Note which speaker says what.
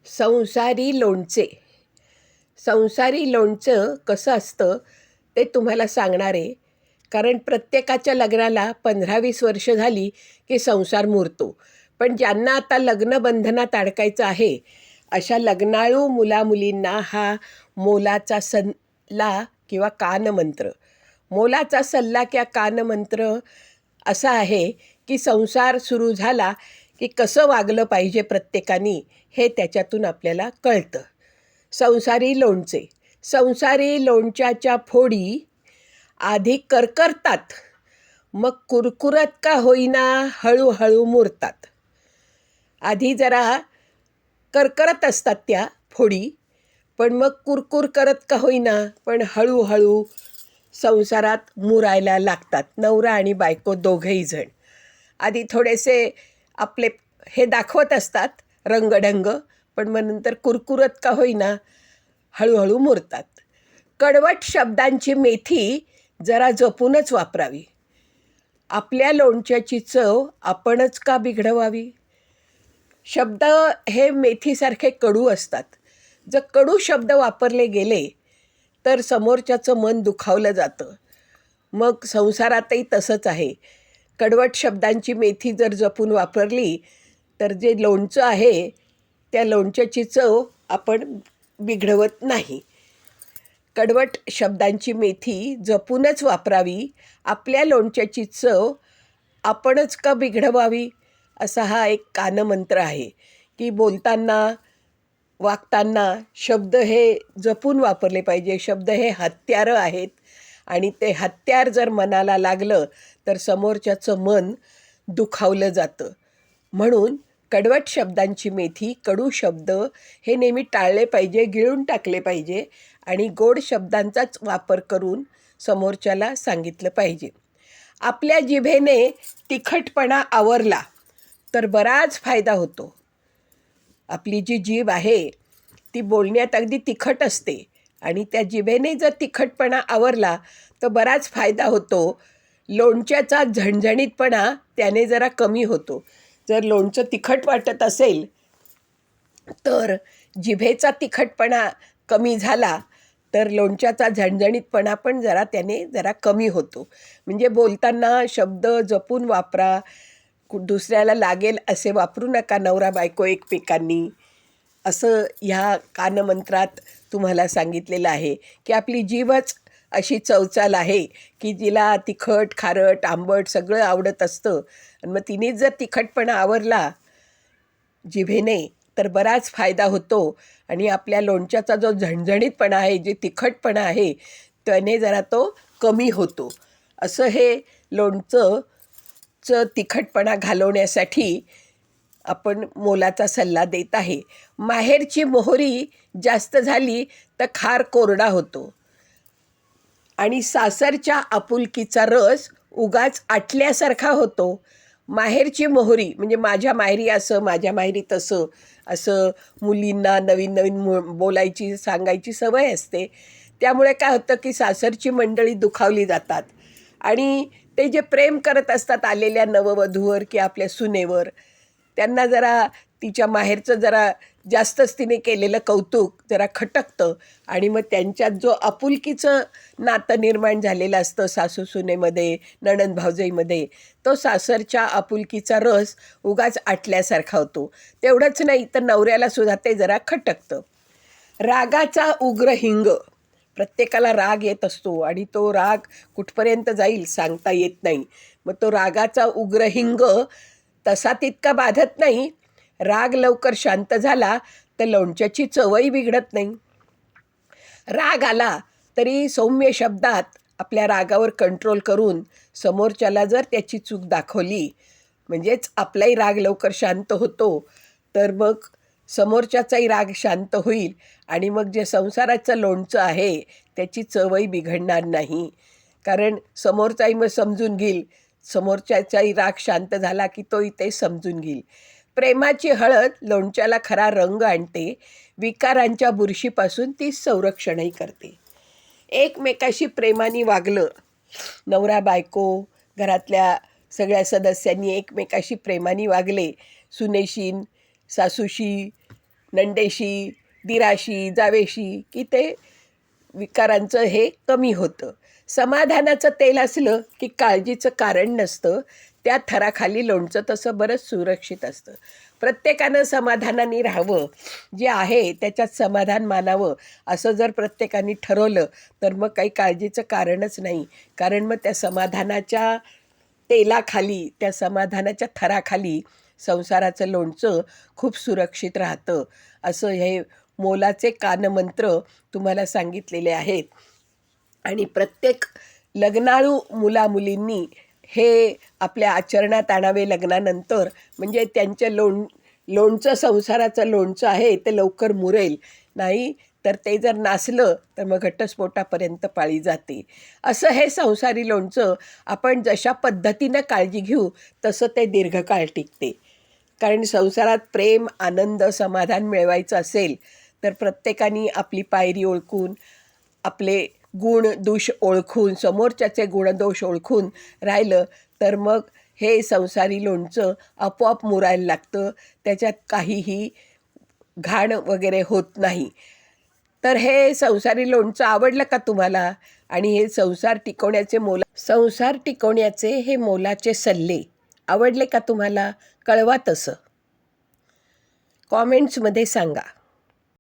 Speaker 1: संसारी लोणचे. संसारी लोणचं कसं असतं ते तुम्हाला सांगणार आहे. कारण प्रत्येकाच्या लग्नाला 15-20 वर्ष झाली की संसार मुरतो. पण ज्यांना आता लग्नबंधनात अडकायचं आहे, अशा लग्नाळू मुलामुलींना हा मोलाचा सल्ला किंवा कानमंत्र. मोलाचा सल्ला किंवा कानमंत्र असा आहे की संसार सुरू झाला की कसं वागलं पाहिजे प्रत्येकाने हे त्याच्यातून आपल्याला कळतं. संसारी लोणचे. संसारी लोणच्याच्या फोडी आधी करकरतात, मग कुरकुरत का होईना हळूहळू मुरतात. आधी जरा करकरत असतात त्या फोडी, पण मग कुरकुर करत का होईना पण हळूहळू संसारात मुरायला लागतात. नवरा आणि बायको दोघंही जण आधी थोडेसे आपले हे दाखवत असतात रंगढंग, पण मग नंतर कुरकुरत का होईना हळूहळू मुरतात. कडवट शब्दांची मेथी जरा जपूनच वापरावी. आपल्या लोणच्याची चव आपणच का बिघडवावी. शब्द हे मेथीसारखे कडू असतात. जर कडू शब्द वापरले गेले तर समोरच्याचं मन दुखावलं जातं. मग संसारातही तसंच आहे. कडवट शब्दांची मेथी जर जपून वापरली तर जे लोणचं आहे त्या लोणच्याची चव आपण बिघडवत नाही. कडवट शब्दांची मेथी जपूनच वापरावी. आपल्या लोणच्याची चव आपणच का बिघडवावी, असा हा एक कानमंत्र आहे की बोलताना वागताना शब्द हे जपून वापरले पाहिजे. शब्द हे हत्यारं आहेत आणि ते हत्यार जर मनाला लागलं तर समोरच्याचं मन दुखावलं जातं. म्हणून कडवट शब्दांची मेथी, कडू शब्द हे नेहमी टाळले पाहिजे, गिळून टाकले पाहिजे आणि गोड शब्दांचाच वापर करून समोरच्याला सांगितलं पाहिजे. आपल्या जिभेने तिखटपणा आवरला तर बराच फायदा होतो. आपली जी जीभ आहे ती बोलण्यात अगदी तिखट असते आणि त्या जिभेने जर तिखटपणा आवरला तर बराच फायदा होतो. लोणच्याचा झणझणीतपणा त्याने जरा कमी होतो. जर लोणचं तिखट वाटत असेल तर जिभेचा तिखटपणा कमी झाला तर लोणच्याचा झणझणीतपणा पण त्याने जरा कमी होतो. म्हणजे बोलताना शब्द जपून वापरा. दुसऱ्याला लागेल असे वापरू नका नवरा बायको एकमेकांनी, असं ह्या कानमंत्रात तुम्हाला सांगितलेलं आहे. की आपली जीभच अशी चवचाल आहे की जिला तिखट, खारट, आंबट सगळं आवडत असतं आणि मग तिनेच जर तिखटपणा आवरला जिभेने तर बराच फायदा होतो आणि आपल्या लोणच्याचा जो झणझणीतपणा आहे, जे तिखटपणा आहे त्याने जरा तो कमी होतो. असं हे लोणचंचं तिखटपणा घालवण्यासाठी आपण मोलाचा सल्ला देत आहे. माहेरची मोहरी जास्त झाली तर खार कोरडा होतो आणि सासरच्या आपुलकीचा रस उगाच आटल्यासारखा होतो. माहेरची मोहरी म्हणजे माझ्या माहेरी असं, माझ्या माहेरी तसं, असं मुलींना नवीन नवीन बोलायची सांगायची सवय असते. त्यामुळे काय होतं की सासरची मंडळी दुखावली जातात आणि ते जे प्रेम करत असतात आलेल्या नववधूवर की आपल्या सुनेवर, त्यांना जरा तिच्या माहेरचं जरा जास्तच तिने केलेलं कौतुक जरा खटकतं आणि मग त्यांच्यात जो आपुलकीचं नातं निर्माण झालेलं असतं सासू सुनेमध्ये, नणंद भावजाईमध्ये, तो सासरच्या आपुलकीचा रस उगाच आटल्यासारखा होतो. तेवढंच नाही तर नवऱ्याला सुद्धा ते जरा खटकतं. रागाचा उग्र हिंग. प्रत्येकाला राग येत असतो आणि तो राग कुठपर्यंत जाईल सांगता येत नाही. मग तो रागाचा उग्र हिंग तसा तितका बाधत नाही. राग लवकर शांत झाला तर लोणच्याची चवही बिघडत नाही. राग आला तरी सौम्य शब्दात आपल्या रागावर कंट्रोल करून समोरच्याला जर त्याची चूक दाखवली, म्हणजेच आपलाही राग लवकर शांत होतो, तर मग समोरच्याचाही राग शांत होईल आणि मग जे संसाराचं लोणचं आहे त्याची चवही बिघडणार नाही. कारण समोरचाही मग समजून घेईल, समोरच्याचाही राग शांत झाला की तोही ते समजून घेईल. प्रेमाची हळद लोणच्याला खरा रंग आणते. विकारांच्या बुरशीपासून ती संरक्षणही करते. एकमेकाशी प्रेमाने वागलं, नवरा बायको घरातल्या सगळ्या सदस्यांनी एकमेकाशी प्रेमाने वागले, सुनेशी, सासूशी, नंदेशी, दिराशी, जावेशी की ते विकारांचं हे कमी होतं. समाधानाचं तेल असलं की काळजीचं कारण नसतं. त्या थराखाली लोणचं तसं बरंच सुरक्षित असतं. प्रत्येकानं समाधानाने राहावं, जे आहे त्याच्यात समाधान मानावं, असं जर प्रत्येकाने ठरवलं तर मग काही काळजीचं कारणच नाही. कारण मग त्या समाधानाच्या तेलाखाली, त्या समाधानाच्या थराखाली संसाराचं लोणचं खूप सुरक्षित राहतं. असं हे मोलाचे कानमंत्र तुम्हाला सांगितलेले आहेत. आणि प्रत्येक लग्नाळू मुलामुलींनी हे आपल्या आचरणात आणावे लग्नानंतर. म्हणजे त्यांचं लोणचं संसाराचं लोणचं आहे ते लवकर मुरेल. नाही तर ते जर नासलं तर मग घटस्फोटापर्यंत पाळी जाते. असं हे संसारी लोणचं आपण जशा पद्धतीनं काळजी घेऊ तसं ते दीर्घकाळ टिकते. कारण संसारात प्रेम, आनंद, समाधान मिळवायचं असेल तर प्रत्येकाने आपली पायरी ओळखून, आपले गुण दोष ओळखून, समोरच्याचे गुणदोष ओळखून राहिलं तर मग हे संसारी लोणचं आपोआप मुरायला लागतं. त्याच्यात काहीही घाण वगैरे होत नाही. तर हे संसारी लोणचं आवडलं का तुम्हाला? आणि हे संसार टिकवण्याचे हे मोलाचे सल्ले आवडले का तुम्हाला? कळवा तसं. कॉमेंट्समध्ये सांगा.